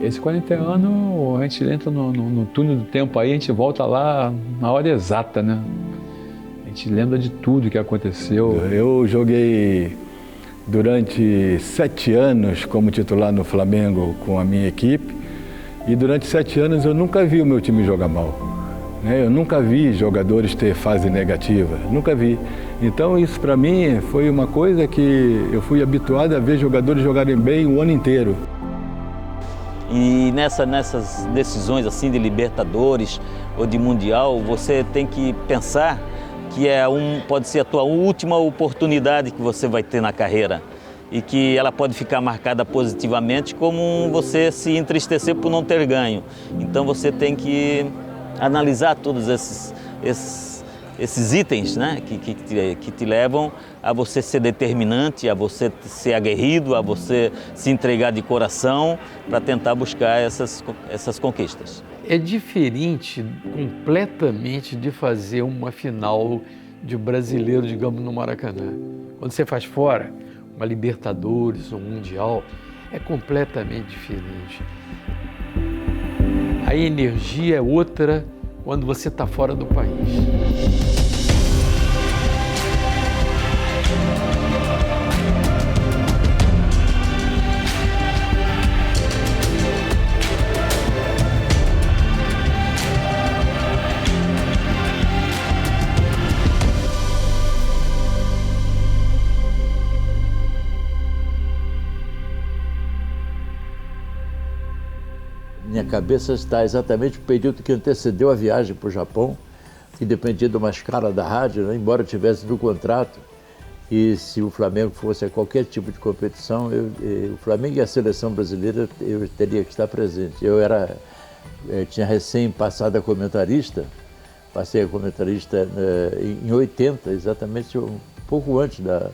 Esse 40 anos, a gente entra no túnel do tempo aí, a gente volta lá na hora exata, né? A gente lembra de tudo que aconteceu. Eu joguei durante 7 anos como titular no Flamengo com a minha equipe e durante 7 anos eu nunca vi o meu time jogar mal. Eu nunca vi jogadores ter fase negativa, nunca vi. Então isso para mim foi uma coisa que eu fui habituado a ver jogadores jogarem bem o ano inteiro. E nessas decisões assim de Libertadores ou de Mundial, você tem que pensar que pode ser a tua última oportunidade que você vai ter na carreira e que ela pode ficar marcada positivamente como você se entristecer por não ter ganho. Então você tem que analisar todos esses itens, né, que te levam a você ser determinante, a você ser aguerrido, a você se entregar de coração para tentar buscar essas conquistas. É diferente completamente de fazer uma final de brasileiro, digamos, no Maracanã. Quando você faz fora, uma Libertadores, um Mundial, é completamente diferente. A energia é outra quando você está fora do país. Minha cabeça está exatamente no período que antecedeu a viagem para o Japão, que dependia de uma escala da rádio, né? Embora eu tivesse no contrato, e se o Flamengo fosse a qualquer tipo de competição, o Flamengo e a seleção brasileira, eu teria que estar presente. Eu tinha recém passado a comentarista, passei a comentarista em 80, exatamente um pouco antes da...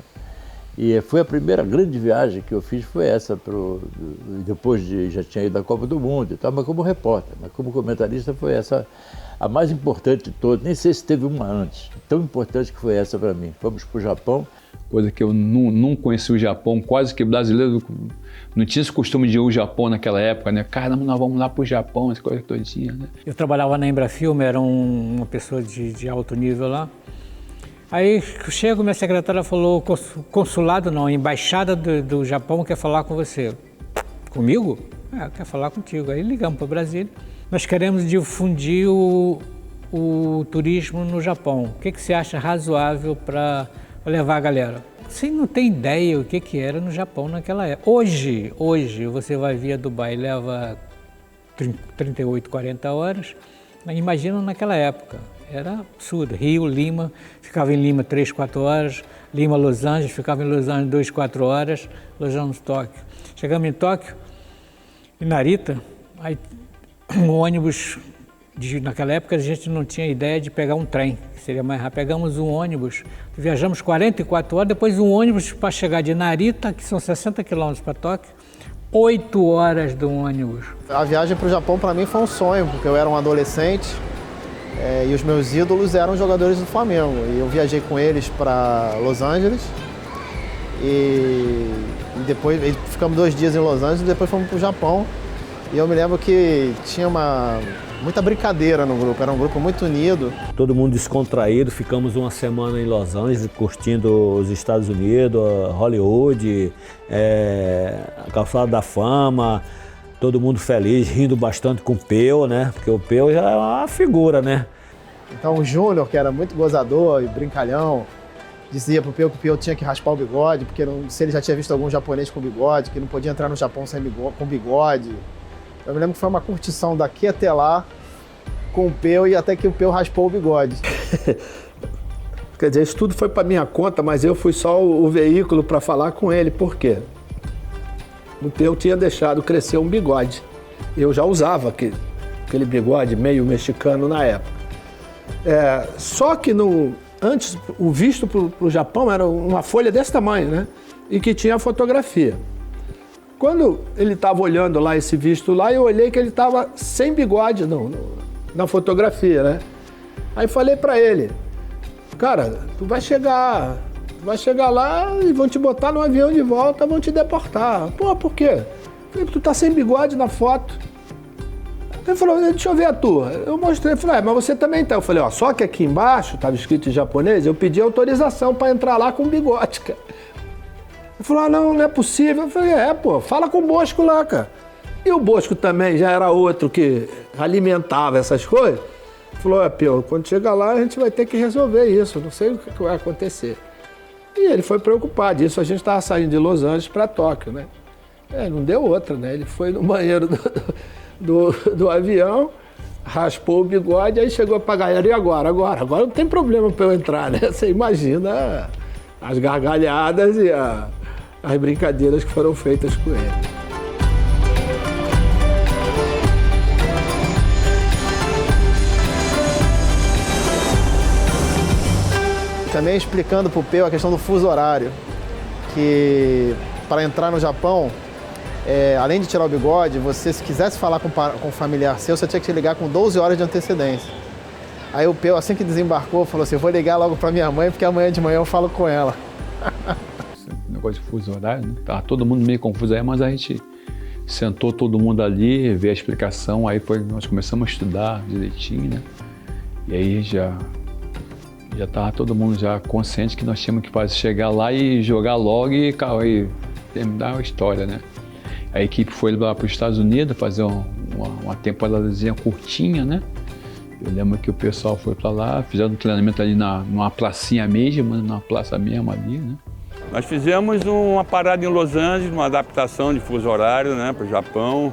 E foi a primeira grande viagem que eu fiz, foi essa, depois já tinha ido à Copa do Mundo e tal, mas como repórter, mas como comentarista foi essa a mais importante de todas, nem sei se teve uma antes, tão importante que foi essa para mim. Fomos para o Japão. Coisa que eu não conheci o Japão, quase que brasileiro não tinha esse costume de ir ao Japão naquela época, né? Caramba, nós vamos lá para o Japão, essa coisa todinha, né? Eu trabalhava na Embrafilme, era uma pessoa de alto nível lá. Aí chega, minha secretária falou, consulado não, a embaixada do Japão quer falar com você. Comigo? Quer falar contigo. Aí ligamos para Brasília. Nós queremos difundir o turismo no Japão. O que você acha razoável para levar a galera? Você não tem ideia o que era no Japão naquela época. Hoje você vai via Dubai, leva 38, 40 horas. Imagina naquela época. Era absurdo. Rio, Lima, ficava em Lima 3, 4 horas, Lima, Los Angeles, ficava em Los Angeles 2, 4 horas, Los Angeles, Tóquio. Chegamos em Tóquio, em Narita, aí um ônibus, naquela época a gente não tinha ideia de pegar um trem, que seria mais rápido. Pegamos um ônibus, viajamos 44 horas, depois um ônibus para chegar de Narita, que são 60 quilômetros para Tóquio, 8 horas do ônibus. A viagem para o Japão para mim foi um sonho, porque eu era um adolescente, e os meus ídolos eram jogadores do Flamengo. E eu viajei com eles para Los Angeles e depois ficamos 2 dias em Los Angeles e depois fomos para o Japão. E eu me lembro que tinha muita brincadeira no grupo, era um grupo muito unido. Todo mundo descontraído, ficamos uma semana em Los Angeles curtindo os Estados Unidos, Hollywood, a Calçada da Fama. Todo mundo feliz, rindo bastante com o Peu, né? Porque o Peu já é uma figura, né? Então o Júnior, que era muito gozador e brincalhão, dizia pro Peu que o Peu tinha que raspar o bigode, porque se ele já tinha visto algum japonês com bigode, que não podia entrar no Japão com bigode. Eu me lembro que foi uma curtição daqui até lá com o Peu e até que o Peu raspou o bigode. Quer dizer, isso tudo foi para minha conta, mas eu fui só o veículo para falar com ele. Por quê? O Peu tinha deixado crescer um bigode. Eu já usava aquele bigode meio mexicano na época. Só que antes o visto para o Japão era uma folha desse tamanho, né? E que tinha a fotografia. Quando ele estava olhando lá esse visto lá, eu olhei que ele estava sem bigode na fotografia, né? Aí falei para ele, cara, tu vai chegar lá e vão te botar no avião de volta, vão te deportar. Pô, por quê? Falei, tu tá sem bigode na foto. Ele falou, deixa eu ver a tua. Eu mostrei, falei, mas você também tá. Eu falei, ó, só que aqui embaixo, estava escrito em japonês, eu pedi autorização para entrar lá com bigode, cara. Ele falou, não é possível. Eu falei, pô, fala com o Bosco lá, cara. E o Bosco também já era outro que alimentava essas coisas. Ele falou, Pio, quando chegar lá a gente vai ter que resolver isso, não sei o que vai acontecer. E ele foi preocupado, isso a gente estava saindo de Los Angeles para Tóquio, né? Não deu outra, né? Ele foi no banheiro do avião, raspou o bigode, aí chegou para a galera, e agora? Agora não tem problema para eu entrar, né? Você imagina as gargalhadas e as brincadeiras que foram feitas com ele. Também explicando para o Peu a questão do fuso horário, que para entrar no Japão, além de tirar o bigode, você, se quisesse falar com um familiar seu, você tinha que te ligar com 12 horas de antecedência. Aí o Peu, assim que desembarcou, falou assim, vou ligar logo para minha mãe, porque amanhã de manhã eu falo com ela. Esse negócio de fuso horário, né? Tava todo mundo meio confuso aí, mas a gente sentou todo mundo ali, veio a explicação, aí nós começamos a estudar direitinho, né? E aí já estava todo mundo já consciente que nós tínhamos que chegar lá e jogar logo e terminar a história, né? A equipe foi lá para os Estados Unidos fazer uma temporadazinha curtinha, né? Eu lembro que o pessoal foi para lá, fizeram um treinamento ali numa pracinha mesmo, numa praça mesmo ali, né? Nós fizemos uma parada em Los Angeles, uma adaptação de fuso horário, né, para o Japão.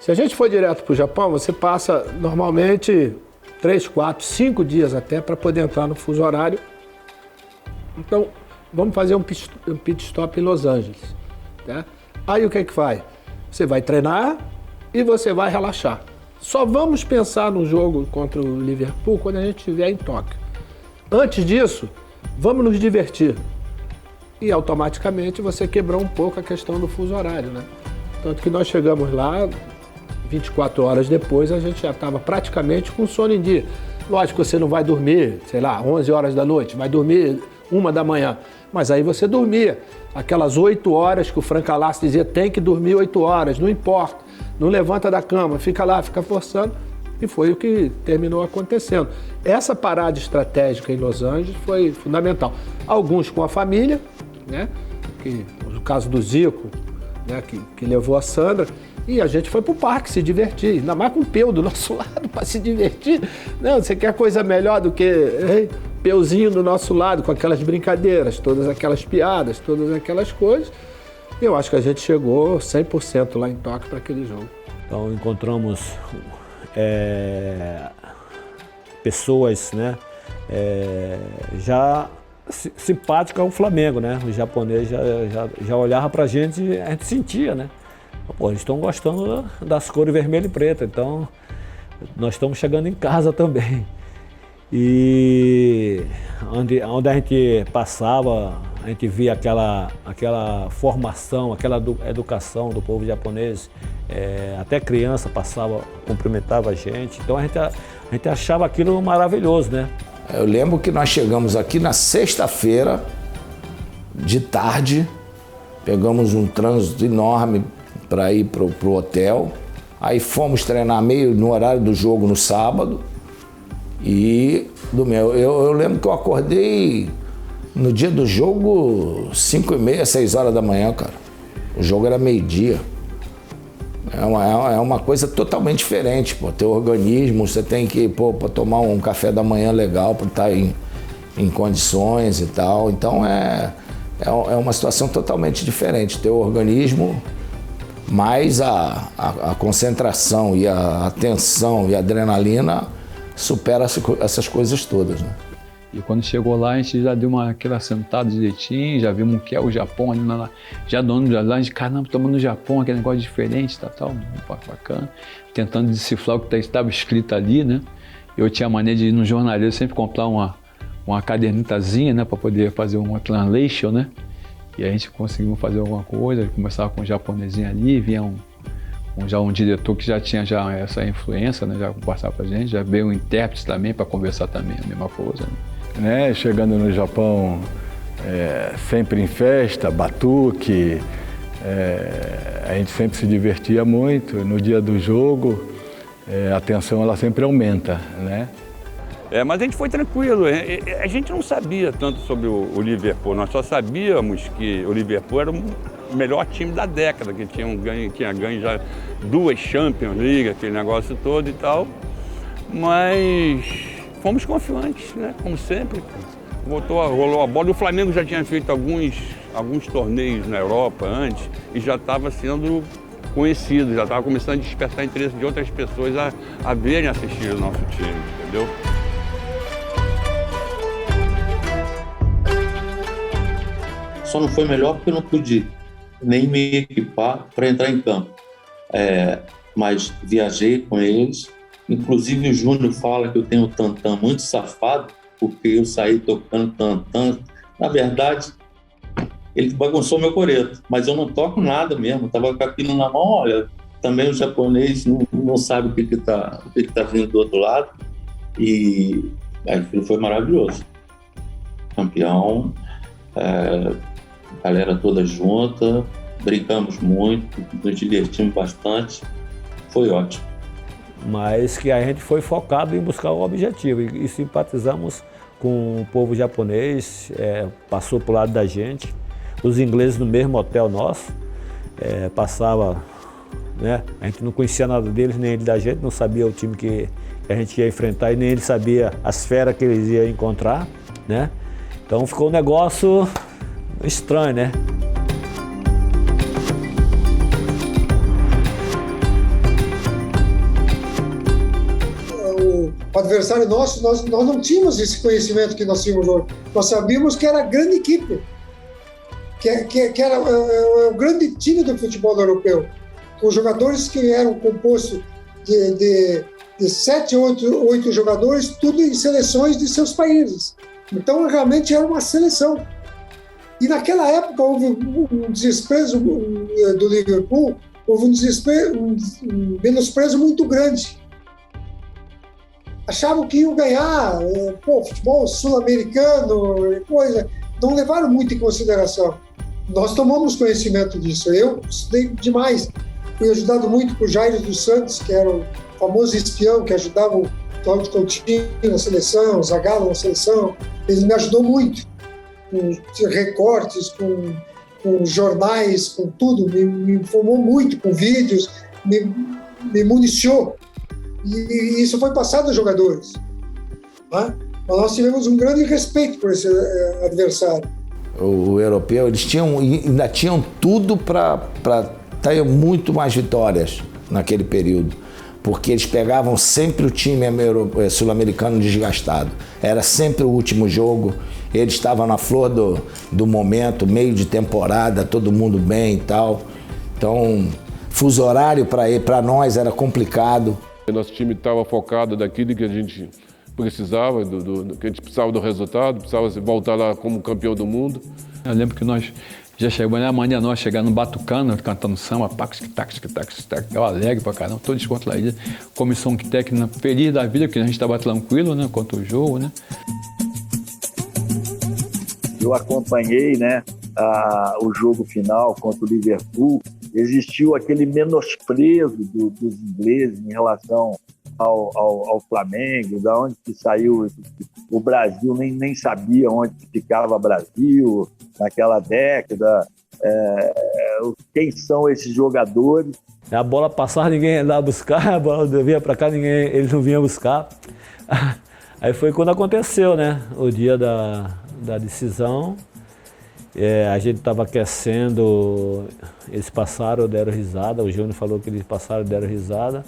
Se a gente for direto para o Japão, você passa normalmente 3, 4, 5 dias até para poder entrar no fuso horário. Então, vamos fazer um pit stop em Los Angeles. Tá? Aí o que faz? Você vai treinar e você vai relaxar. Só vamos pensar no jogo contra o Liverpool quando a gente estiver em Tóquio. Antes disso, vamos nos divertir. E automaticamente você quebrou um pouco a questão do fuso horário, né? Tanto que nós chegamos lá, 24 horas depois, a gente já estava praticamente com sono em dia. Lógico que você não vai dormir, sei lá, 11 horas da noite, vai dormir 1 da manhã. Mas aí você dormia. Aquelas 8 horas que o Frank Alassi dizia, tem que dormir 8 horas, não importa. Não levanta da cama, fica lá, fica forçando. E foi o que terminou acontecendo. Essa parada estratégica em Los Angeles foi fundamental. Alguns com a família, né? No caso do Zico, né? que levou a Sandra. E a gente foi pro parque se divertir, ainda mais com o Peu do nosso lado para se divertir. Não, você quer coisa melhor do que Peuzinho do nosso lado, com aquelas brincadeiras, todas aquelas piadas, todas aquelas coisas. Eu acho que a gente chegou 100% lá em Tóquio para aquele jogo. Então encontramos pessoas, né, já simpáticas ao Flamengo, né? O japonês já olhava para a gente sentia, né? Pô, eles estão gostando das cores vermelho e preto, então nós estamos chegando em casa também. E onde a gente passava, a gente via aquela formação, aquela educação do povo japonês, até criança passava, cumprimentava a gente, então a gente achava aquilo maravilhoso, né? Eu lembro que nós chegamos aqui na sexta-feira, de tarde, pegamos um trânsito enorme para ir pro hotel, aí fomos treinar meio no horário do jogo no sábado e eu lembro que eu acordei no dia do jogo 5h30, 6 horas da manhã, cara. O jogo era meio-dia. É uma coisa totalmente diferente, pô. Teu organismo, você tem que, para tomar um café da manhã legal, para estar em condições e tal. Então é uma situação totalmente diferente. Teu organismo, mais a concentração e a atenção e a adrenalina supera essas coisas todas, né? E quando chegou lá, a gente já deu aquela sentada direitinho, já vimos o que é o Japão ali já dono lá, a gente, caramba, estamos no Japão, aquele negócio diferente, tal, bacana. Tentando decifrar o que estava escrito ali, né? Eu tinha a mania de ir no jornaleiro sempre comprar uma cadernetazinha, né, para poder fazer uma translation, né? E a gente conseguiu fazer alguma coisa, começava com um japonesinho ali, vinha um diretor que já tinha essa influência, né, já passava pra gente, já veio um intérprete também para conversar também, a mesma coisa, né? Chegando no Japão, sempre em festa, batuque, A gente sempre se divertia muito. No dia do jogo, a tensão ela sempre aumenta, né? Mas a gente foi tranquilo, a gente não sabia tanto sobre o Liverpool, nós só sabíamos que o Liverpool era o melhor time da década, que tinha ganho já 2 Champions League, aquele negócio todo e tal, mas fomos confiantes, né? Como sempre, rolou a bola. E o Flamengo já tinha feito alguns torneios na Europa antes e já estava sendo conhecido, já estava começando a despertar interesse de outras pessoas a verem assistir o nosso time, entendeu? Só não foi melhor porque eu não pude nem me equipar para entrar em campo. Mas viajei com eles. Inclusive o Júnior fala que eu tenho um tantã muito safado, porque eu saí tocando tantã. Na verdade, ele bagunçou meu coreto, mas eu não toco nada mesmo. Estava com aquilo na mão, olha, também o japonês não sabe o que tá vindo do outro lado. E aquilo foi maravilhoso. Campeão, galera toda junta, brincamos muito, nos divertimos bastante, foi ótimo. Mas que a gente foi focado em buscar o objetivo e simpatizamos com o povo japonês, passou pro lado da gente, os ingleses no mesmo hotel nosso, passava, né? A gente não conhecia nada deles, nem ele da gente, não sabia o time que a gente ia enfrentar e nem ele sabia as feras que eles iam encontrar, né? Então ficou um negócio estranho, né? O adversário nosso, nós não tínhamos esse conhecimento que nós tínhamos hoje. Nós sabíamos que era a grande equipe, que era o grande time do futebol europeu, com jogadores que eram compostos de 7 ou 8 jogadores, tudo em seleções de seus países. Então, realmente era uma seleção. E naquela época houve um desprezo do Liverpool, houve um menosprezo muito grande. Achavam que iam ganhar, futebol sul-americano, coisa, não levaram muito em consideração. Nós tomamos conhecimento disso, eu estudei demais. Fui ajudado muito por Jair dos Santos, que era o famoso espião que ajudava o Cláudio Coutinho na seleção, o Zagallo na seleção. Ele me ajudou muito, com recortes, com jornais, com tudo, me informou muito, com vídeos, me municiou. E isso foi passado aos jogadores. Né? Mas nós tivemos um grande respeito por esse adversário. O europeu, eles ainda tinham tudo para ter muito mais vitórias naquele período, porque eles pegavam sempre o time sul-americano desgastado. Era sempre o último jogo, eles estavam na flor do momento, meio de temporada, todo mundo bem e tal. Então, fuso horário para nós era complicado. Nosso time estava focado daquilo que a gente precisava, que a gente precisava do resultado, precisava voltar lá como campeão do mundo. Eu lembro que nós já chegamos na manhã, nós chegamos no Batucano, cantando samba, eu alegre pra caramba, todo descontraído. Comissão técnica feliz da vida, porque a gente estava tranquilo, né, quanto o jogo, né. Eu acompanhei, né, o jogo final contra o Liverpool. Existiu aquele menosprezo dos ingleses em relação ao Flamengo, da onde que saiu o Brasil, nem sabia onde ficava o Brasil naquela década, quem são esses jogadores. A bola passava, ninguém ia lá buscar, a bola vinha para cá, eles não vinham buscar. Aí foi quando aconteceu, né, o dia da decisão. A gente estava aquecendo, eles passaram, deram risada, o Júnior falou que eles passaram, deram risada.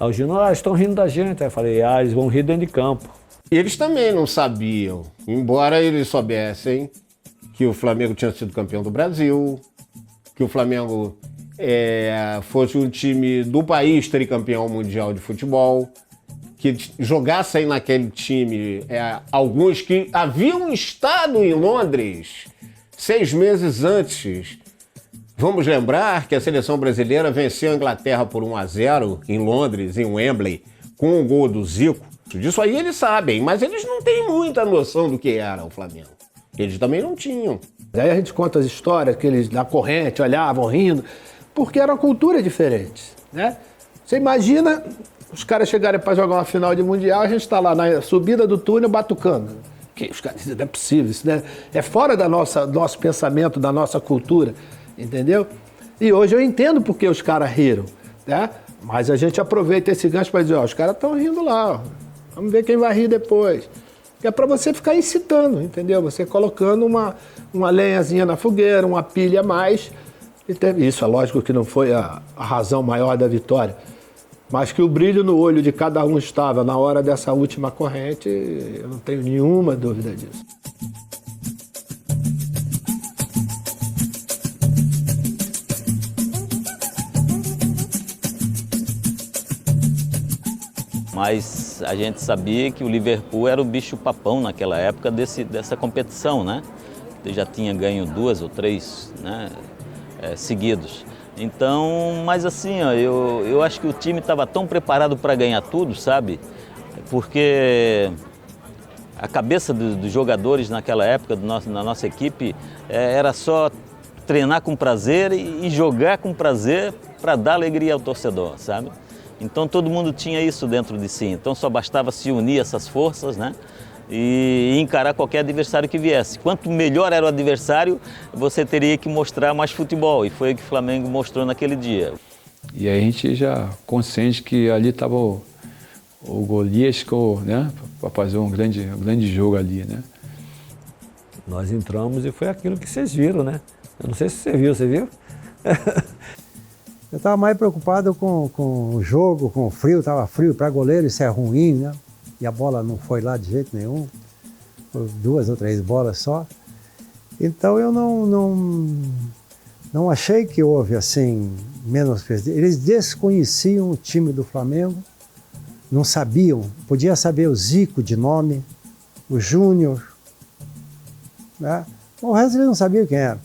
Aí o Júnior, estão rindo da gente. Aí eu falei, eles vão rir dentro de campo. Eles também não sabiam, embora eles soubessem que o Flamengo tinha sido campeão do Brasil, que o Flamengo fosse um time do país tricampeão mundial de futebol, que jogasse aí naquele time alguns que haviam estado em Londres 6 meses antes. Vamos lembrar que a seleção brasileira venceu a Inglaterra por 1-0 em Londres, em Wembley, com o gol do Zico. Disso aí eles sabem, mas eles não têm muita noção do que era o Flamengo. Eles também não tinham. Aí a gente conta as histórias que eles na corrente olhavam rindo, porque era uma cultura diferente, né? Você imagina os caras chegarem para jogar uma final de Mundial, a gente está lá na subida do túnel batucando. Que os caras dizem, não é possível, isso né? É fora do nosso pensamento, da nossa cultura, entendeu? E hoje eu entendo porque os caras riram, né? Mas a gente aproveita esse gancho para dizer, ó, os caras estão rindo lá, ó. Vamos ver quem vai rir depois. É para você ficar incitando, entendeu? Você colocando uma lenhazinha na fogueira, uma pilha a mais. Isso é lógico que não foi a razão maior da vitória, mas que o brilho no olho de cada um estava na hora dessa última corrente, eu não tenho nenhuma dúvida disso. Mas a gente sabia que o Liverpool era o bicho-papão naquela época dessa competição, né? Ele já tinha ganho 2 ou 3, né, seguidos. Então, mas assim, ó, eu acho que o time estava tão preparado para ganhar tudo, sabe? Porque a cabeça dos jogadores naquela época, na nossa equipe, era só treinar com prazer e jogar com prazer para dar alegria ao torcedor, sabe? Então todo mundo tinha isso dentro de si, então só bastava se unir essas forças, né? E encarar qualquer adversário que viesse. Quanto melhor era o adversário, você teria que mostrar mais futebol, e foi o que o Flamengo mostrou naquele dia. E aí a gente já consciente que ali estava o Golias, né, para fazer um grande jogo ali, né? Nós entramos e foi aquilo que vocês viram, né? Eu não sei se você viu? Eu estava mais preocupado com o jogo, com o frio, estava frio, para goleiro isso é ruim, né? E a bola não foi lá de jeito nenhum, foi 2 ou 3 bolas só. Então eu não achei que houve assim menosprezo. Eles desconheciam o time do Flamengo, não sabiam, podia saber o Zico de nome, o Júnior, né? O resto eles não sabiam quem era.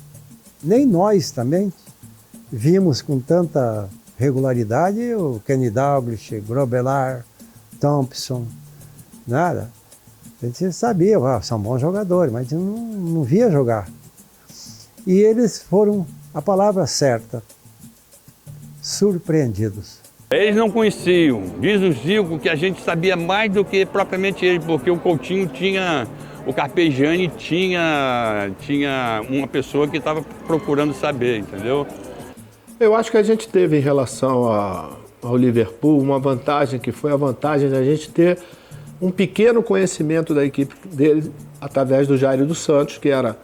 Nem nós também vimos com tanta regularidade o Kenny Dalglish, Grobbelaar, Thompson, nada. A gente sabia, são bons jogadores, mas a gente não via jogar. E eles foram, a palavra certa, surpreendidos. Eles não conheciam. Diz o Zico que a gente sabia mais do que propriamente ele, porque o Coutinho tinha, o Carpegiani tinha uma pessoa que estava procurando saber, entendeu? Eu acho que a gente teve em relação ao Liverpool uma vantagem, que foi a vantagem de a gente ter um pequeno conhecimento da equipe dele através do Jairo dos Santos, que era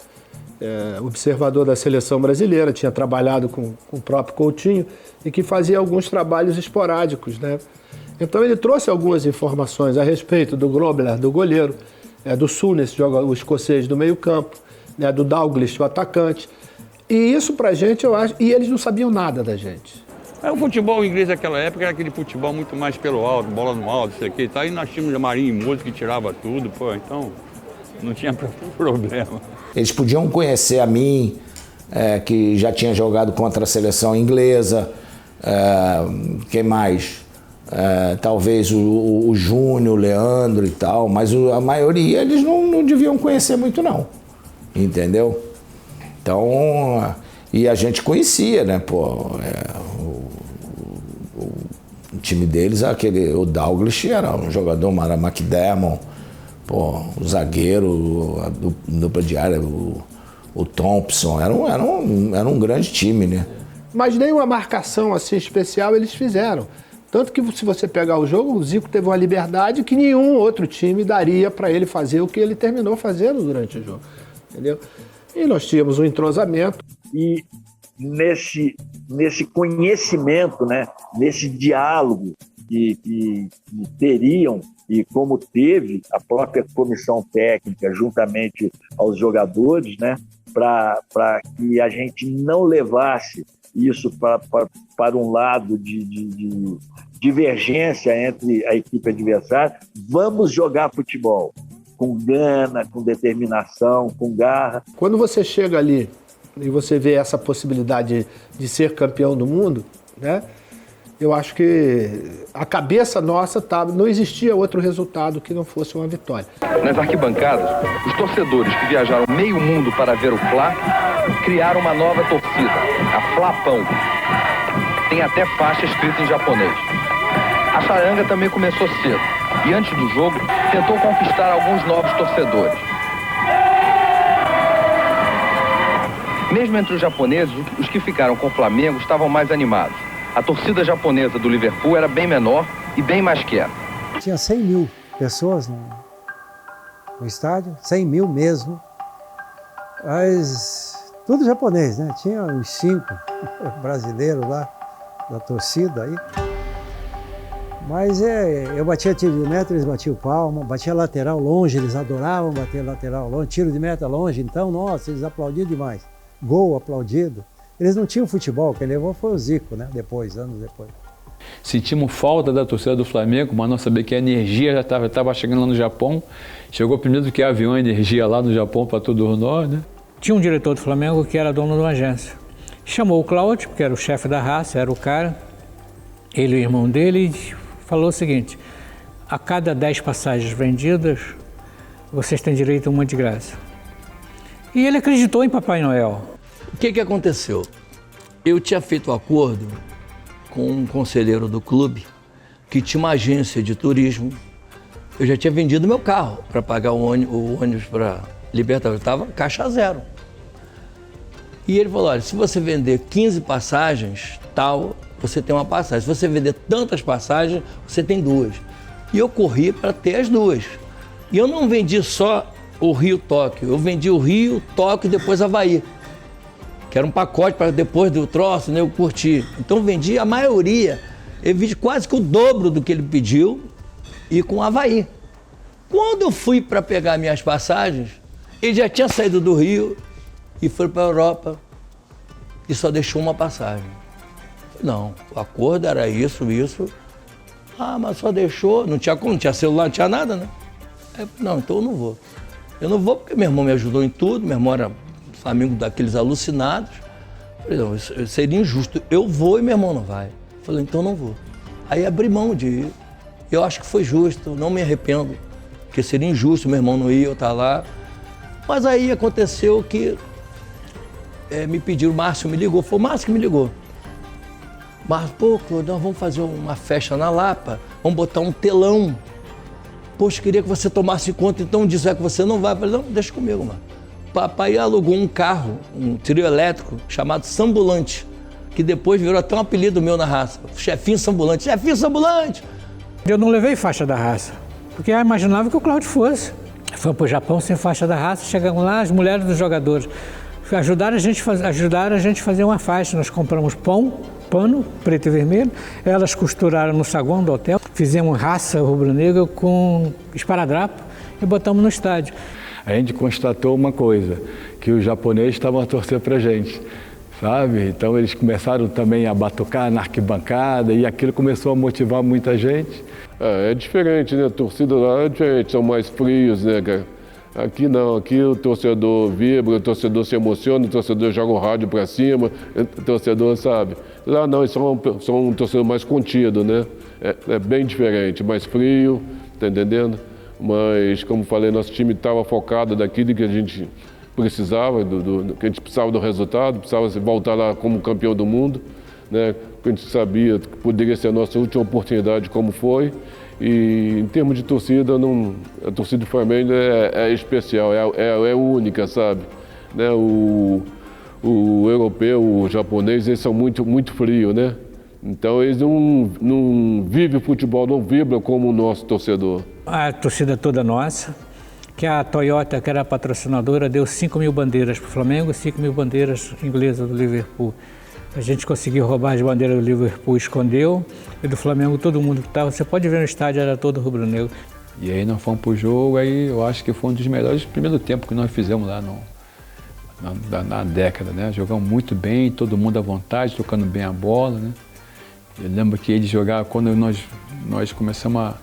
observador da seleção brasileira, tinha trabalhado com o próprio Coutinho e que fazia alguns trabalhos esporádicos, né? Então ele trouxe algumas informações a respeito do Grobbelaar, do goleiro, do Souness, o escocês do meio-campo, né, do Dalglish, o atacante. E isso pra gente, eu acho, e eles não sabiam nada da gente. O futebol inglês naquela época era aquele futebol muito mais pelo alto, bola no alto, isso aqui e tal. E nós tínhamos o Marinho e Música que tirava tudo, pô, então não tinha problema. Eles podiam conhecer a mim, que já tinha jogado contra a seleção inglesa, quem mais? Talvez o Júnior, o Leandro e tal, mas a maioria eles não deviam conhecer muito não, entendeu? Então, e a gente conhecia, né, pô, o time deles, o Dalglish era um jogador, o McDermott, pô, o zagueiro, a dupla de área, o Thompson, era um grande time, né? Mas nem uma marcação assim especial eles fizeram. Tanto que se você pegar o jogo, o Zico teve uma liberdade que nenhum outro time daria para ele fazer o que ele terminou fazendo durante o jogo, entendeu? E nós tínhamos um entrosamento. E nesse conhecimento, né, nesse diálogo que teriam, e como teve a própria comissão técnica, juntamente aos jogadores, né, para que a gente não levasse isso para um lado de divergência entre a equipe adversária, vamos jogar futebol com gana, com determinação, com garra. Quando você chega ali e você vê essa possibilidade de ser campeão do mundo, né? Eu acho que a cabeça nossa não existia outro resultado que não fosse uma vitória. Nas arquibancadas, os torcedores que viajaram meio mundo para ver o Fla criaram uma nova torcida, a Flapão. Tem até faixa escrita em japonês. A charanga também começou cedo e antes do jogo tentou conquistar alguns novos torcedores. Mesmo entre os japoneses, os que ficaram com o Flamengo estavam mais animados. A torcida japonesa do Liverpool era bem menor e bem mais quieta. Tinha 100 mil pessoas no estádio, 100 mil mesmo. Mas tudo japonês, né? Tinha uns 5 brasileiros lá da torcida aí. Mas eu batia tiro de meta, eles batiam palma, batia lateral longe, eles adoravam bater lateral longe, tiro de meta longe, então, nossa, eles aplaudiam demais. Gol aplaudido. Eles não tinham futebol, quem levou foi o Zico, né? Anos depois. Sentimos falta da torcida do Flamengo, mas não sabia que a energia já estava chegando lá no Japão. Chegou primeiro do que avião, a energia lá no Japão para todos nós, né? Tinha um diretor do Flamengo que era dono de uma agência. Chamou o Cláudio, que era o chefe da raça, era o cara, ele e o irmão dele, e falou o seguinte: a cada 10 passagens vendidas, vocês têm direito a uma de graça. E ele acreditou em Papai Noel. O que aconteceu? Eu tinha feito um acordo com um conselheiro do clube que tinha uma agência de turismo. Eu já tinha vendido meu carro para pagar o ônibus para Libertadores. Estava caixa zero. E ele falou, olha, se você vender 15 passagens, tal, você tem uma passagem. Se você vender tantas passagens, você tem 2. E eu corri para ter as 2. E eu não vendi só o Rio-Tóquio, eu vendi o Rio, Tóquio e depois Havaí. Que era um pacote para depois do troço, né, eu curti. Então vendi a maioria, eu vendi quase que o dobro do que ele pediu e com Havaí. Quando eu fui para pegar minhas passagens, ele já tinha saído do Rio e foi para a Europa e só deixou uma passagem. Não, o acordo era isso. Ah, mas só deixou, não tinha como, não tinha celular, não tinha nada, né? Não, então eu não vou. Eu não vou porque meu irmão me ajudou em tudo, meu irmão era amigo daqueles alucinados. Falei, não, isso seria injusto. Eu vou e meu irmão não vai. Falei, então não vou. Aí abri mão de ir. Eu acho que foi justo, não me arrependo. Porque seria injusto, meu irmão não ir, eu estar lá. Mas aí aconteceu que me pediram, o Márcio me ligou. Foi o Márcio que me ligou. Márcio, pô, Claudio, nós vamos fazer uma festa na Lapa, vamos botar um telão. Poxa, queria que você tomasse conta, então dizer que você não vai. Eu falei, não, deixa comigo, mano. Papai alugou um carro, um trio elétrico, chamado Sambulante, que depois virou até um apelido meu na raça. Chefinho Sambulante, Chefinho Sambulante! Eu não levei faixa da raça, porque eu imaginava que o Cláudio fosse. Fomos para o Japão sem faixa da raça, chegamos lá, as mulheres dos jogadores ajudaram a gente a fazer uma faixa. Nós compramos pano, preto e vermelho, elas costuraram no saguão do hotel, fizemos raça rubro-negra com esparadrapo e botamos no estádio. A gente constatou uma coisa, que os japoneses estavam a torcer pra gente, sabe? Então eles começaram também a batucar na arquibancada e aquilo começou a motivar muita gente. É diferente, né? A torcida lá é diferente, são mais frios, né, cara? Aqui não, aqui o torcedor vibra, o torcedor se emociona, o torcedor joga o rádio pra cima, o torcedor sabe. Lá não, eles são um torcedor mais contido, né? É bem diferente, mais frio, tá entendendo? Mas, como falei, nosso time estava focado daquilo que a gente precisava, que a gente precisava do resultado, precisava voltar lá como campeão do mundo, né? Porque a gente sabia que poderia ser a nossa última oportunidade, como foi. E em termos de torcida, a torcida do Flamengo é especial, é única, sabe? Né? O europeu, o japonês, eles são muito, muito frios, né? Então eles não vivem o futebol, não vibram como o nosso torcedor. A torcida toda nossa, que a Toyota, que era a patrocinadora, deu 5 mil bandeiras para o Flamengo, 5 mil bandeiras inglesas do Liverpool. A gente conseguiu roubar as bandeiras do Liverpool, escondeu, e do Flamengo todo mundo que estava, você pode ver no estádio, era todo rubro-negro. E aí nós fomos pro jogo, aí eu acho que foi um dos melhores primeiro tempo que nós fizemos lá na década, né? Jogamos muito bem, todo mundo à vontade, tocando bem a bola, né? Eu lembro que ele jogava, quando nós começamos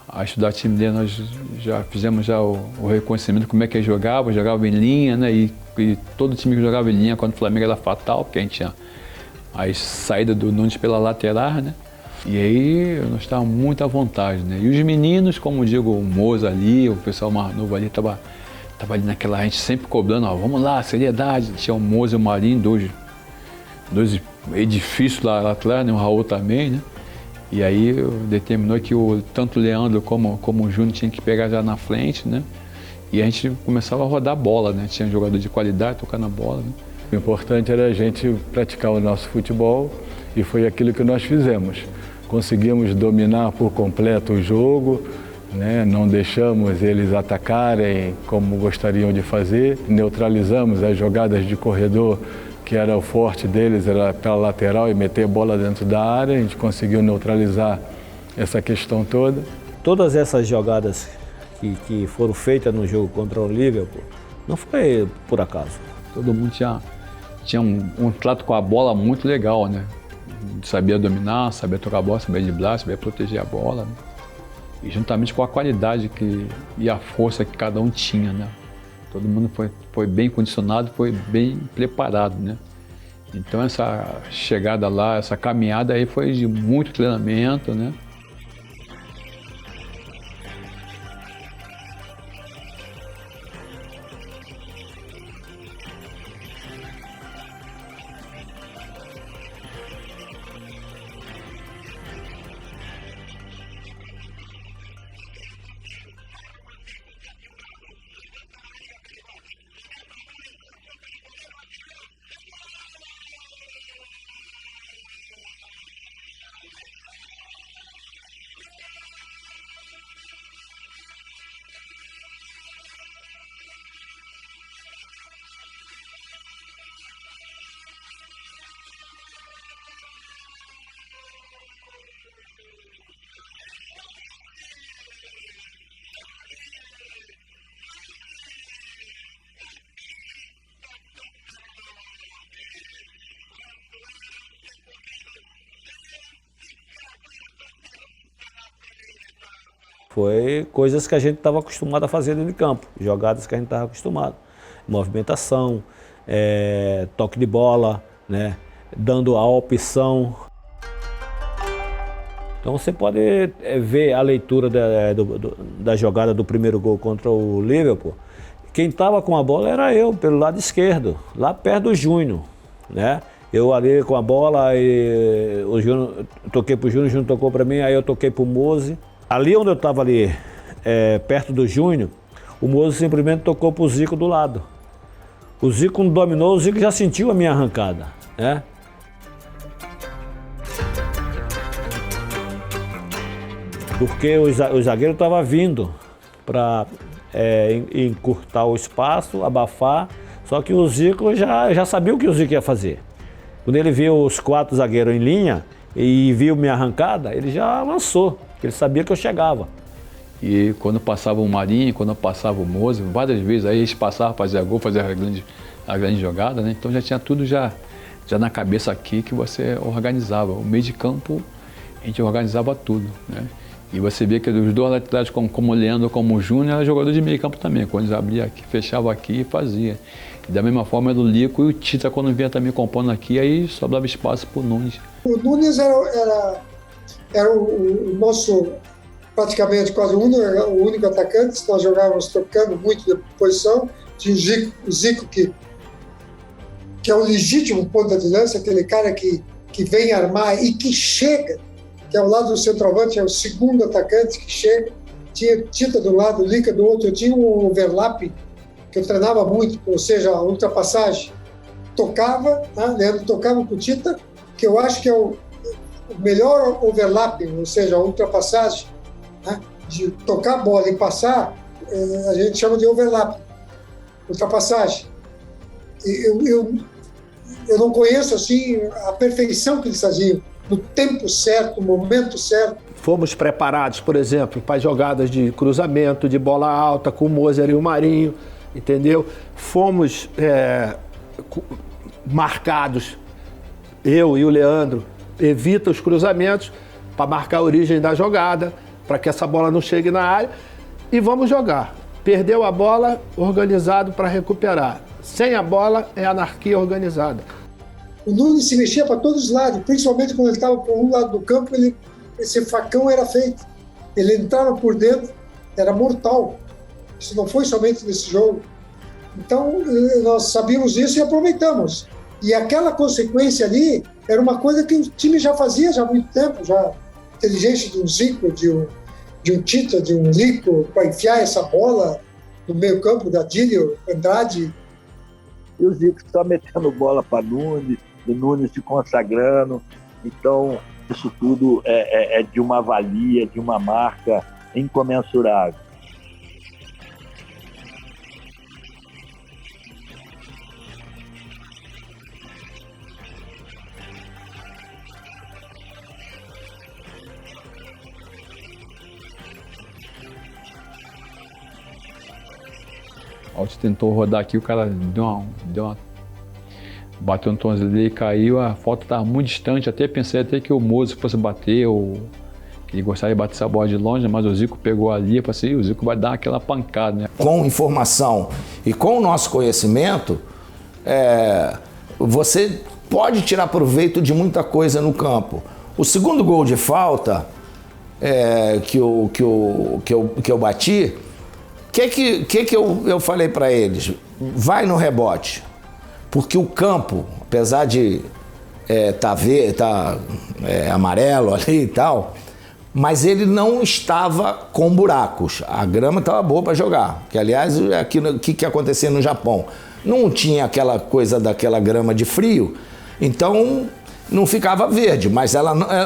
a estudar o time dele, nós já fizemos o reconhecimento, como é que ele jogava em linha, né? E todo time que jogava em linha, quando o Flamengo era fatal, porque a gente tinha a saída do Nunes pela lateral, né? E aí nós estávamos muito à vontade, né? E os meninos, como eu digo, o Moza ali, o pessoal mais novo ali, tava ali naquela, a gente sempre cobrando, ó, vamos lá, seriedade. Tinha o Moza e o Marinho, dois edifícios lá atrás, né? O Raul também, né? E aí determinou que tanto o Leandro como o Júnior tinha que pegar já na frente, né? E a gente começava a rodar a bola, né? Tinha jogador de qualidade, tocar na bola, né? O importante era a gente praticar o nosso futebol e foi aquilo que nós fizemos. Conseguimos dominar por completo o jogo, né? Não deixamos eles atacarem como gostariam de fazer, neutralizamos as jogadas de corredor, que era o forte deles, era pela lateral e meter a bola dentro da área, a gente conseguiu neutralizar essa questão toda. Todas essas jogadas que foram feitas no jogo contra o Liverpool, não foi por acaso. Todo mundo tinha um trato com a bola muito legal, né? Sabia dominar, sabia tocar a bola, sabia driblar, sabia proteger a bola, né? E juntamente com a qualidade e a força que cada um tinha, né? Todo mundo foi bem condicionado, foi bem preparado, né? Então essa chegada lá, essa caminhada aí foi de muito treinamento, né? Foi coisas que a gente estava acostumado a fazer dentro de campo, jogadas que a gente estava acostumado. Movimentação, toque de bola, né? Dando a opção. Então você pode ver a leitura da jogada do primeiro gol contra o Liverpool. Quem estava com a bola era eu, pelo lado esquerdo, lá perto do Júnior, né? Eu ali com a bola, e o Júnior, toquei pro Júnior, o Júnior tocou para mim, aí eu toquei pro Moze. Ali onde eu estava ali, perto do Júnior, o Moze simplesmente tocou pro Zico do lado. O Zico quando dominou, o Zico já sentiu a minha arrancada, né? Porque o zagueiro estava vindo para encurtar o espaço, abafar, só que o Zico já sabia o que o Zico ia fazer. Quando ele viu os 4 zagueiros em linha e viu minha arrancada, ele já lançou, porque ele sabia que eu chegava. E quando passava o Marinho, quando passava o Moza, várias vezes aí eles passavam, faziam gol, faziam a grande jogada, né? Então já tinha tudo já na cabeça aqui que você organizava. O meio de campo, a gente organizava tudo, né? E você via que os dois laterais, como o Leandro, como o Júnior, eram jogadores de meio campo também. Quando eles abriam aqui, fechavam aqui e fazia. E da mesma forma era o Lico e o Tita, quando vinha também compondo aqui, aí sobrava espaço para o Nunes. O Nunes era o nosso, praticamente quase o único atacante. Nós jogávamos trocando muito de posição. Tinha o Zico, que é o legítimo ponta de lança, aquele cara que vem armar e que chega, que ao lado do centroavante é o segundo atacante que chega. Tinha Tita do lado, Lica do outro. Eu tinha um overlap que eu treinava muito, ou seja, a ultrapassagem. Tocava, né? Leandro tocava com o Tita, que eu acho que é o melhor overlap, ou seja, a ultrapassagem, né? De tocar a bola e passar, a gente chama de overlap, ultrapassagem. Eu não conheço assim a perfeição que eles faziam, no tempo certo, no momento certo. Fomos preparados, por exemplo, para jogadas de cruzamento, de bola alta, com o Moser e o Marinho, entendeu? Fomos marcados, eu e o Leandro, evita os cruzamentos para marcar a origem da jogada, para que essa bola não chegue na área, e vamos jogar. Perdeu a bola, organizado para recuperar. Sem a bola, é anarquia organizada. O Nunes se mexia para todos os lados, principalmente quando ele estava por um lado do campo, ele esse facão era feito. Ele entrava por dentro, era mortal. Isso não foi somente nesse jogo. Então, nós sabíamos isso e aproveitamos. E aquela consequência ali era uma coisa que o time já fazia já há muito tempo, já inteligência de um Zico, de um Tita, de um Lico, para enfiar essa bola no meio campo da Dílio, Andrade. E o Zico está metendo bola para Nunes, o Nunes se consagrando. Então, isso tudo é de uma valia, de uma marca incomensurável. A Alt tentou rodar aqui, o cara bateu no tornozelo e caiu, a falta estava muito distante, até pensei que o Mozo fosse bater, ou que ele gostaria de bater essa bola de longe, mas o Zico pegou ali, eu pensei, o Zico vai dar aquela pancada, né? Com informação e com o nosso conhecimento, você pode tirar proveito de muita coisa no campo. O segundo gol de falta que eu bati, que eu falei para eles? Vai no rebote, porque o campo, apesar de tá amarelo ali e tal, mas ele não estava com buracos. A grama estava boa para jogar, que aliás o que acontecia no Japão? Não tinha aquela coisa daquela grama de frio, então não ficava verde, mas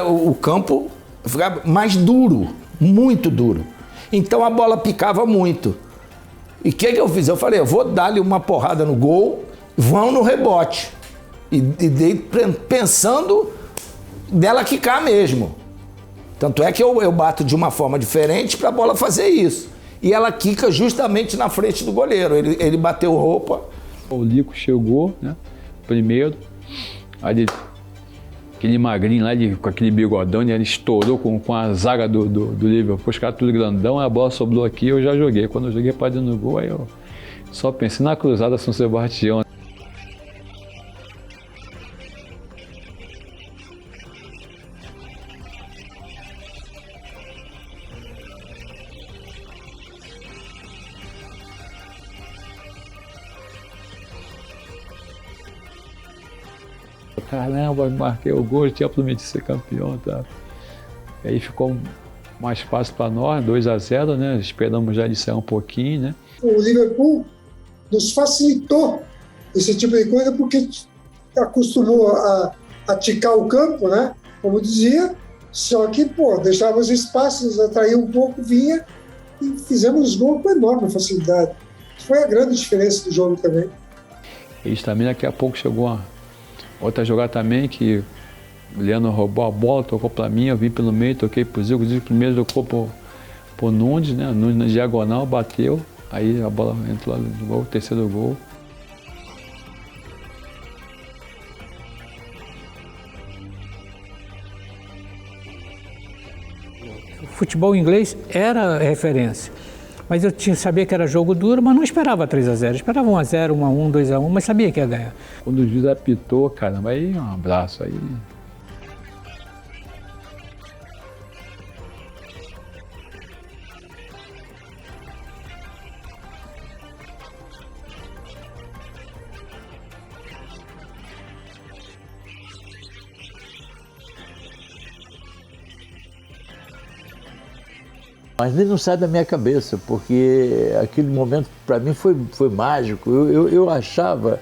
o campo ficava mais duro, muito duro. Então a bola picava muito. E o que eu fiz? Eu falei, eu vou dar-lhe uma porrada no gol, vão no rebote. E dei pensando dela quicar mesmo. Tanto é que eu bato de uma forma diferente para a bola fazer isso. E ela quica justamente na frente do goleiro. Ele bateu roupa. O Lico chegou, né? Primeiro. Aí aquele magrinho lá, com aquele bigodão, ele estourou com a zaga do Liverpool, os caras tudo grandão, a bola sobrou aqui, eu já joguei. Quando eu joguei para dentro do gol, aí eu só pensei na cruzada São Sebastião. Caramba, marquei o gol, tinha prometido ser campeão, tá? E aí ficou mais fácil para nós, 2-0, né? Esperamos já iniciar um pouquinho, né? O Liverpool nos facilitou esse tipo de coisa porque acostumou a ticar o campo, né? Como dizia, só que, deixava os espaços, atraía um pouco, vinha e fizemos gol com enorme facilidade. Foi a grande diferença do jogo também. E também daqui a pouco chegou outra jogada também, que o Leandro roubou a bola, tocou para mim, eu vim pelo meio, toquei pro Zico, o Zico primeiro tocou pro Nunes, né? Nunes na diagonal, bateu, aí a bola entrou no gol, terceiro gol. O futebol inglês era referência. Mas eu sabia que era jogo duro, mas não esperava 3-0. Esperava 1-0, 1-1, 2-1, mas sabia que ia ganhar. Quando o juiz apitou, caramba, aí um abraço aí. Mas ele não sai da minha cabeça, porque aquele momento para mim foi mágico. Eu achava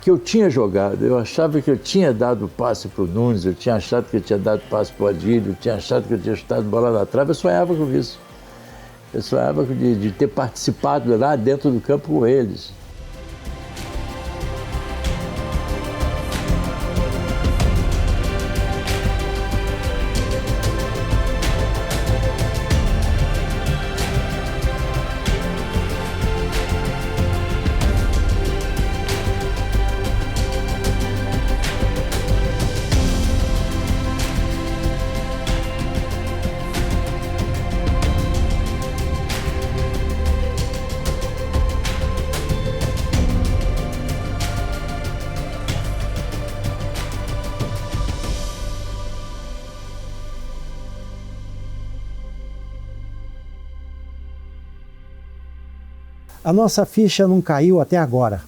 que eu tinha jogado, eu achava que eu tinha dado passe para o Nunes, eu tinha achado que eu tinha dado passe para o Adílio, eu tinha achado que eu tinha chutado bola na trave, eu sonhava com isso. Eu sonhava de ter participado lá dentro do campo com eles. A nossa ficha não caiu até agora.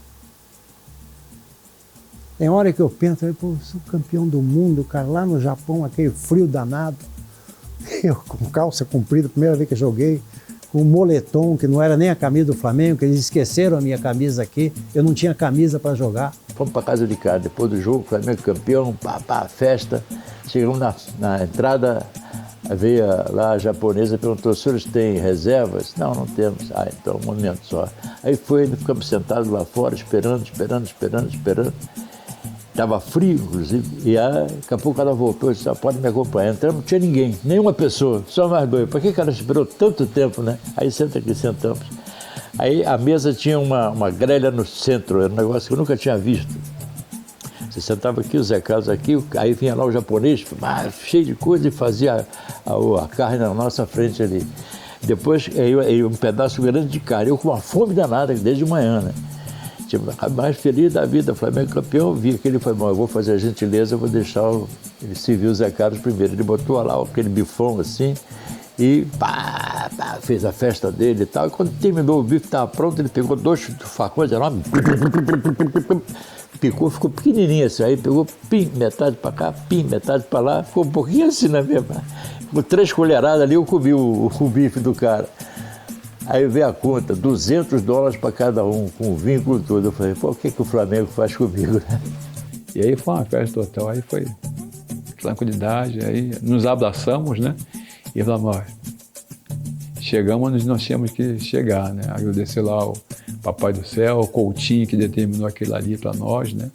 Tem hora que eu penso, pô, sou campeão do mundo, cara, lá no Japão, aquele frio danado. Eu com calça comprida, primeira vez que eu joguei, com um moletom, que não era nem a camisa do Flamengo, que eles esqueceram a minha camisa aqui, eu não tinha camisa para jogar. Fomos para casa de casa, depois do jogo, Flamengo campeão, festa. Chegamos na entrada, veio lá a japonesa, perguntou, os senhores têm reservas? Não, não temos. Ah, então, um momento só. Aí ficamos sentados lá fora, esperando. Estava frio, inclusive, e daqui a pouco ela voltou e disse, pode me acompanhar. Então não tinha ninguém, nenhuma pessoa, só nós dois. Por que ela esperou tanto tempo, né? Aí senta aqui, sentamos. Aí a mesa tinha uma grelha no centro, era um negócio que eu nunca tinha visto. Você sentava aqui, o Zé Carlos aqui, aí vinha lá o japonês, cheio de coisa, e fazia a carne na nossa frente ali. Depois, um pedaço grande de carne, eu com uma fome danada, desde manhã, né? Mais feliz da vida, Flamengo campeão, vi que ele foi bom, eu vou fazer a gentileza, eu vou deixar ele serviu o Zé Carlos primeiro. Ele botou lá aquele bifão assim e fez a festa dele e tal. E quando terminou o bife, estava pronto, ele pegou 2 facões enormes, picou, ficou pequenininho assim, aí pegou metade para cá, metade para lá, ficou um pouquinho assim na mesma. Com 3 colheradas ali eu comi o bife do cara. Aí veio a conta, $200 para cada um, com o vínculo todo. Eu falei, pô, o que o Flamengo faz comigo, né? E aí foi uma festa total, aí foi tranquilidade, aí nos abraçamos, né? E falamos, ó, chegamos onde nós tínhamos que chegar, né? Agradecer lá ao Papai do Céu, o Coutinho que determinou aquilo ali para nós, né?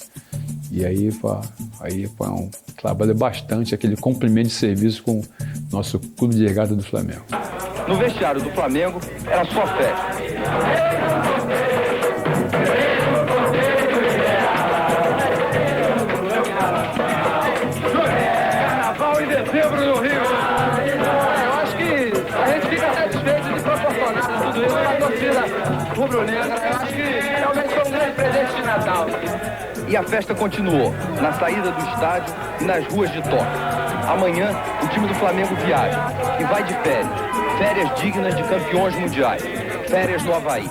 E aí foi um trabalho bastante, aquele complemento de serviço com o nosso clube de regata do Flamengo. No vestiário do Flamengo era só festa. Carnaval em dezembro no Rio. Eu acho que a gente fica satisfeito de proporcionar tudo isso para a torcida rubro-negra. Eu acho que realmente foi um grande presente de Natal. E a festa continuou na saída do estádio e nas ruas de Tóquio. Amanhã, o time do Flamengo viaja e vai de férias. Férias dignas de campeões mundiais. Férias no Havaí.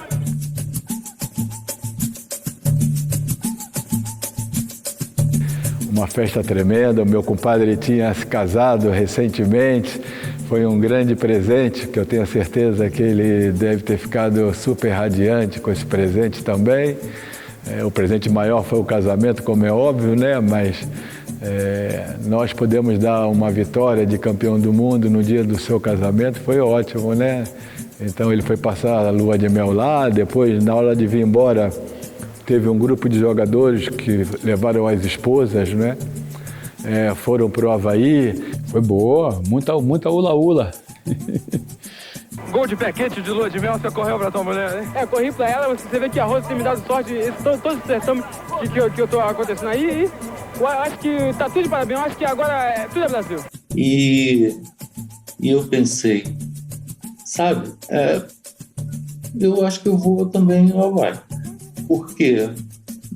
Uma festa tremenda. O meu compadre ele tinha se casado recentemente. Foi um grande presente, que eu tenho certeza que ele deve ter ficado super radiante com esse presente também. O presente maior foi o casamento, como é óbvio, né? Mas nós podemos dar uma vitória de campeão do mundo no dia do seu casamento, foi ótimo, né? Então ele foi passar a lua de mel lá, depois na hora de vir embora teve um grupo de jogadores que levaram as esposas, né? Foram para o Havaí. Foi boa, muita ula-ula. Gol de pé quente de lua de mel, você correu pra tua mulher, né? Corri pra ela, você vê que a Rosa tem me dado sorte, todos os certames que eu tô acontecendo aí, e eu acho que tá tudo de parabéns, eu acho que agora tudo é Brasil. E eu pensei, sabe, eu acho que eu vou também ao Havaí, porque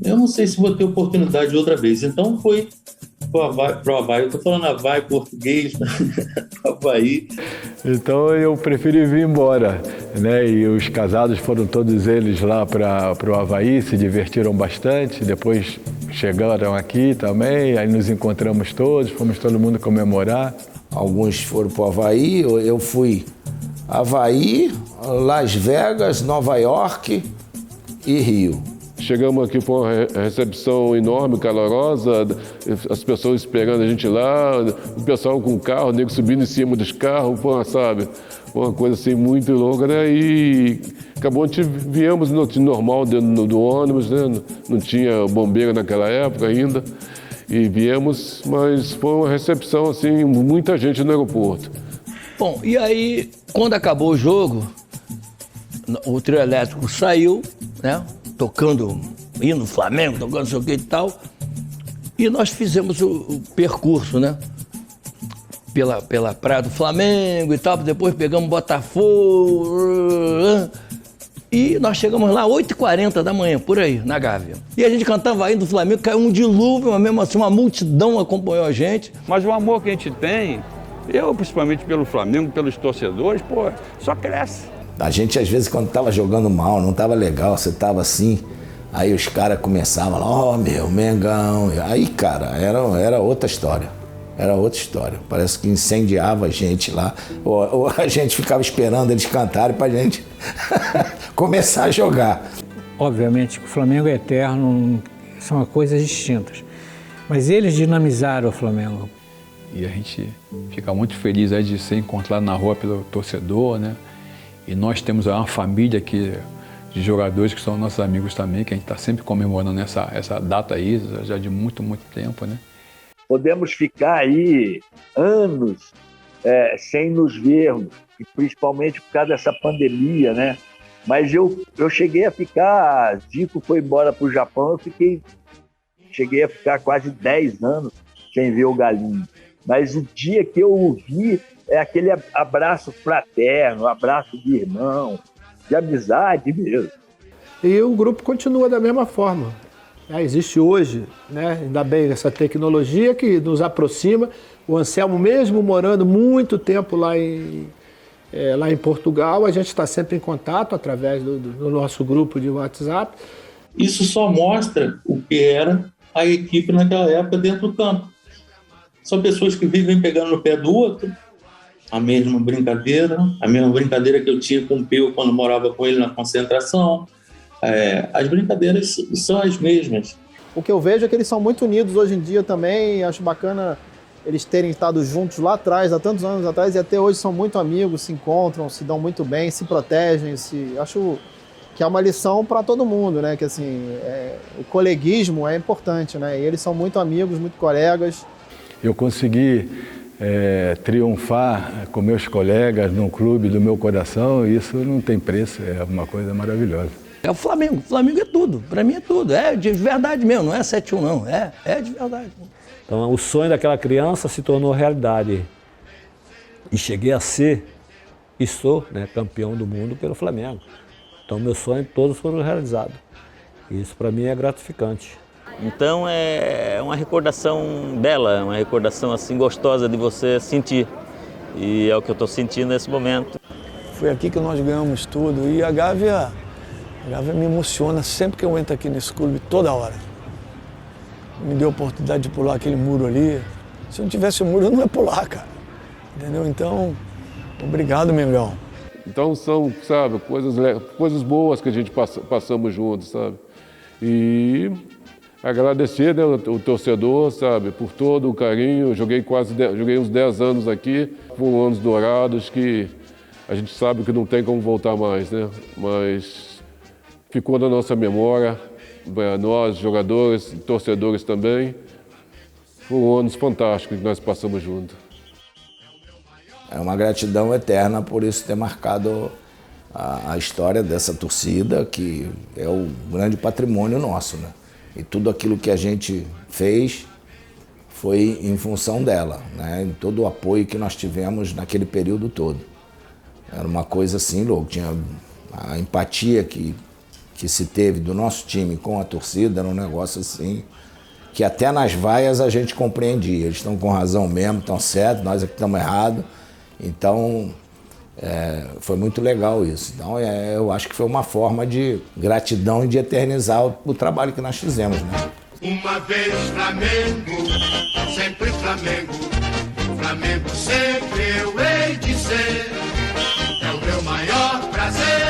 eu não sei se vou ter oportunidade outra vez, então foi pro Havaí, eu tô falando Havaí português, Havaí. Então eu preferi vir embora, né? E os casados foram todos eles lá para o Havaí, se divertiram bastante, depois chegaram aqui também, aí nos encontramos todos, fomos todo mundo comemorar. Alguns foram para o Havaí, eu fui Havaí, Las Vegas, Nova York e Rio. Chegamos aqui com uma recepção enorme, calorosa, as pessoas esperando a gente lá, o pessoal com o carro, o nego subindo em cima dos carros, sabe? Uma coisa assim muito louca, né? E acabou, viemos no normal dentro do ônibus, né? Não tinha bombeira naquela época ainda. E viemos, mas foi uma recepção, assim, muita gente no aeroporto. Bom, e aí, quando acabou o jogo, o trio elétrico saiu, né? Tocando hino Flamengo, tocando não sei o que e tal. E nós fizemos o percurso, né? Pela praia do Flamengo e tal. Depois pegamos Botafogo. E nós chegamos lá 8h40 da manhã, por aí, na Gávea. E a gente cantava aí do Flamengo, caiu um dilúvio, mas mesmo assim uma multidão acompanhou a gente. Mas o amor que a gente tem, eu principalmente pelo Flamengo, pelos torcedores, pô, só cresce. A gente, às vezes, quando estava jogando mal, não estava legal, você estava assim, aí os caras começavam lá, meu, Mengão. Aí, cara, era outra história. Era outra história. Parece que incendiava a gente lá. Ou a gente ficava esperando eles cantarem pra gente começar a jogar. Obviamente que o Flamengo é eterno, são coisas distintas. Mas eles dinamizaram o Flamengo. E a gente fica muito feliz aí de ser encontrado na rua pelo torcedor, né? E nós temos uma família aqui de jogadores que são nossos amigos também, que a gente está sempre comemorando essa data aí, já de muito, muito tempo, né? Podemos ficar aí anos sem nos vermos, e principalmente por causa dessa pandemia, né? Mas eu cheguei a ficar, Zico foi embora para o Japão, cheguei a ficar quase 10 anos sem ver o Galinho. Mas o dia que eu o vi, é aquele abraço fraterno, abraço de irmão, de amizade mesmo. E o grupo continua da mesma forma. Existe hoje, né, ainda bem, essa tecnologia que nos aproxima. O Anselmo, mesmo morando muito tempo lá em Portugal, a gente está sempre em contato através do nosso grupo de WhatsApp. Isso só mostra o que era a equipe naquela época dentro do campo. São pessoas que vivem pegando no pé do outro, a mesma brincadeira que eu tinha com o Peu quando morava com ele na concentração. As brincadeiras são as mesmas. O que eu vejo é que eles são muito unidos hoje em dia também. Acho bacana eles terem estado juntos lá atrás, há tantos anos atrás, e até hoje são muito amigos, se encontram, se dão muito bem, se protegem. Acho que é uma lição para todo mundo, né? Que assim, o coleguismo é importante, né? E eles são muito amigos, muito colegas. Eu consegui triunfar com meus colegas num clube do meu coração, e isso não tem preço, é uma coisa maravilhosa. É o Flamengo é tudo, para mim é tudo, é de verdade mesmo, não é 7-1 não, é de verdade. Então o sonho daquela criança se tornou realidade e cheguei a ser e sou, né, campeão do mundo pelo Flamengo. Então meus sonhos todos foram realizados, isso para mim é gratificante. Então é uma recordação bela, uma recordação assim gostosa de você sentir. E é o que eu estou sentindo nesse momento. Foi aqui que nós ganhamos tudo e a Gávea me emociona sempre que eu entro aqui nesse clube, toda hora. Me deu a oportunidade de pular aquele muro ali. Se eu não tivesse o muro, eu não ia pular, cara. Entendeu? Então, obrigado, Mengão. Então são, sabe, coisas boas que a gente passamos juntos, sabe? E agradecer, né, o torcedor, sabe, por todo o carinho. Joguei uns 10 anos aqui, foram anos dourados que a gente sabe que não tem como voltar mais, né? Mas ficou na nossa memória, nós, jogadores, torcedores também. Foram anos fantásticos que nós passamos juntos. É uma gratidão eterna por isso ter marcado a história dessa torcida, que é o grande patrimônio nosso, né? E tudo aquilo que a gente fez foi em função dela, né? Em todo o apoio que nós tivemos naquele período todo. Era uma coisa assim, louco. Tinha a empatia que se teve do nosso time com a torcida, era um negócio assim, que até nas vaias a gente compreendia. Eles estão com razão mesmo, estão certos, nós aqui estamos errados. Então, foi muito legal isso. Então, eu acho que foi uma forma de gratidão e de eternizar o trabalho que nós fizemos, né? Uma vez Flamengo, sempre Flamengo, Flamengo sempre eu hei de ser. É o meu maior prazer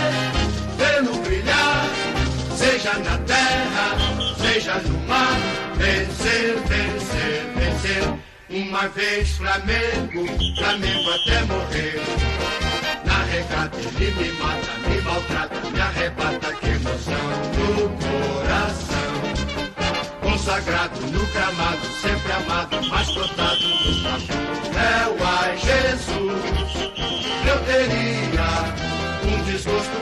vê-lo brilhar, seja na terra, seja no mar, vencer, vencer, vencer. Uma vez Flamengo, Flamengo até morrer. Na regata ele me mata, me maltrata, me arrebata, que emoção no coração. Consagrado no gramado, sempre amado, mas cotado no chapéu. Ai Jesus, eu teria um desgosto